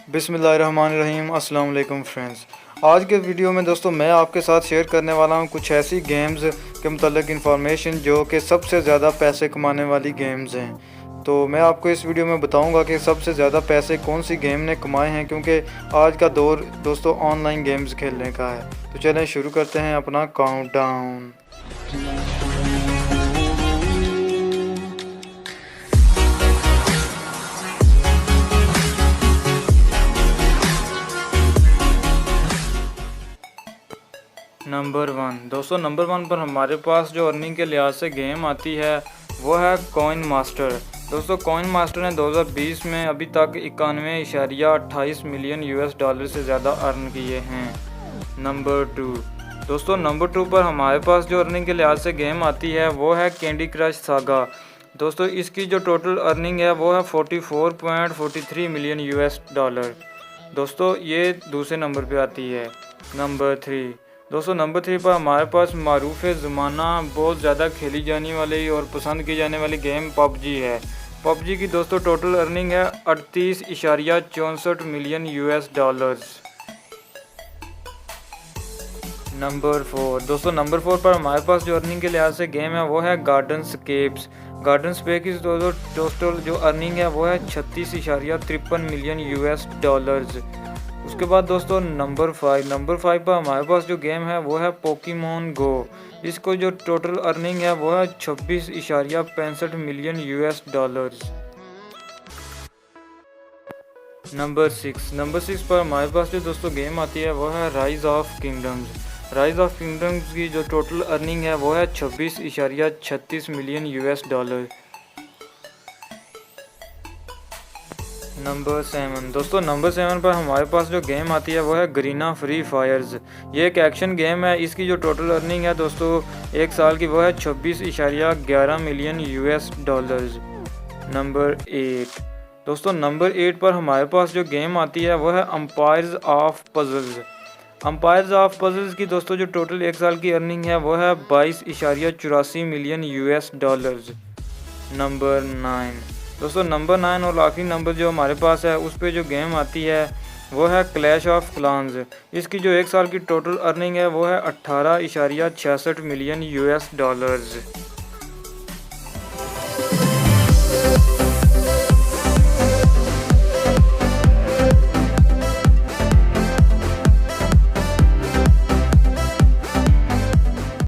बिस्मिल्लाहिर्रहमानिर्रहीम। अस्सलाम वालेकुम फ्रेंड्स। आज के वीडियो में दोस्तों मैं आपके साथ शेयर करने वाला हूं कुछ ऐसी गेम्स के मतलब इंफॉर्मेशन जो कि सबसे ज़्यादा पैसे कमाने वाली गेम्स हैं। तो मैं आपको इस वीडियो में बताऊंगा कि सबसे ज़्यादा पैसे कौन सी गेम ने कमाए हैं, क्योंकि आज का दौर दोस्तों ऑनलाइन गेम्स खेलने का है। तो चलें शुरू करते हैं अपना काउंटडाउन। नंबर 1 दोस्तों, नंबर 1 पर हमारे पास जो अर्निंग के लिहाज से गेम आती है वो है कॉइन मास्टर। दोस्तों कॉइन मास्टर ने 2020 में अभी तक 91.28 मिलियन यूएस डॉलर से ज़्यादा अर्न किए हैं। नंबर 2 दोस्तों, नंबर 2 पर हमारे पास जो अर्निंग के लिहाज से गेम आती है वो है कैंडी क्रश सागा। दोस्तों इसकी जो टोटल अर्निंग है वो है 44.43 मिलियन यूएस डॉलर। दोस्तों ये दूसरे नंबर पे आती है। नंबर 3 दोस्तों, नंबर 3 पर हमारे पास मारूफ ज़माना बहुत ज़्यादा खेली जाने वाली और पसंद की जाने वाली गेम पबजी है। पबजी की दोस्तों टोटल अर्निंग है 38.64 मिलियन यूएस डॉलर्स। नंबर 4 दोस्तों, नंबर 4 पर हमारे पास जो अर्निंग के लिहाज से गेम है वो है गार्डन स्केप्स। गार्डन स्केप की टोटल जो अर्निंग है वो है 36.53 मिलियन यूएस डॉलर्स। उसके बाद दोस्तों नंबर 5 पर हमारे पास जो गेम है वो है पोकेमॉन गो। इसको जो टोटल अर्निंग है वो है 26.65 मिलियन यूएस डॉलर्स। नंबर 6 पर हमारे पास जो दोस्तों गेम आती है वो है rise of kingdoms. Rise of kingdoms की जो टोटल अर्निंग है वो है 26.36 मिलियन यूएस डॉलर। नंबर 7 दोस्तों, नंबर 7 पर हमारे पास जो गेम आती है वो है गरीना फ्री फायर्स। ये एक एक्शन गेम है। इसकी जो टोटल अर्निंग है दोस्तों एक साल की वो है 26.11 मिलियन यूएस डॉलर्स। नंबर 8 दोस्तों, नंबर 8 पर हमारे पास जो गेम आती है वो है Empires of Puzzles. Empires of Puzzles की दोस्तों जो टोटल एक साल की अर्निंग है वो है 22.84 मिलियन यूएस डॉलर्स। नंबर 9 दोस्तों, नंबर 9 और आखिरी नंबर जो हमारे पास है उस पे जो गेम आती है वो है क्लैश ऑफ क्लान्स। इसकी जो एक साल की टोटल अर्निंग है वो है 18.66 मिलियन यूएस डॉलर्स।